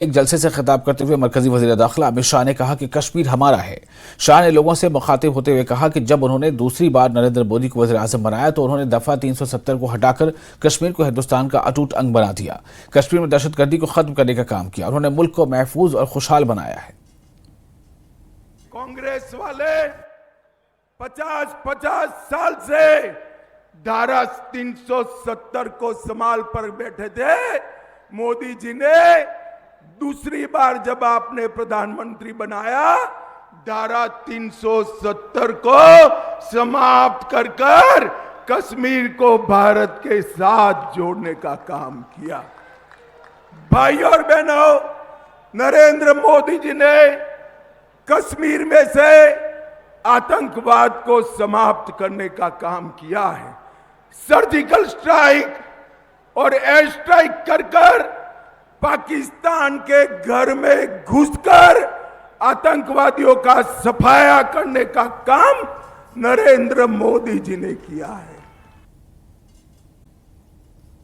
एक जलसे से खिताब करते हुए मरकजी वज़ीर दाखिला अमित शाह ने कहा कि कश्मीर हमारा है। शाह ने लोगों से मुखातिब होते हुए कहा कि जब उन्होंने दूसरी बार नरेंद्र मोदी को वज़ीर आज़म बनाया तो उन्होंने दफा 370 को हटाकर कश्मीर को हिंदुस्तान का अटूट अंग बना दिया। कश्मीर में दहशतगर्दी को खत्म करने का काम किया। उन्होंने मुल्क को महफूज और खुशहाल बनाया है। कांग्रेस वाले 50-50 साल से धारा 370 को संभाल पर बैठे थे। मोदी जी ने दूसरी बार जब आपने प्रधानमंत्री बनाया, धारा 370 को समाप्त कर कश्मीर को भारत के साथ जोड़ने का काम किया। भाई और बहनों, नरेंद्र मोदी जी ने कश्मीर में से आतंकवाद को समाप्त करने का काम किया है। सर्जिकल स्ट्राइक और एयर स्ट्राइक कर पाकिस्तान के घर में घुसकर आतंकवादियों का सफाया करने का काम नरेंद्र मोदी जी ने किया है।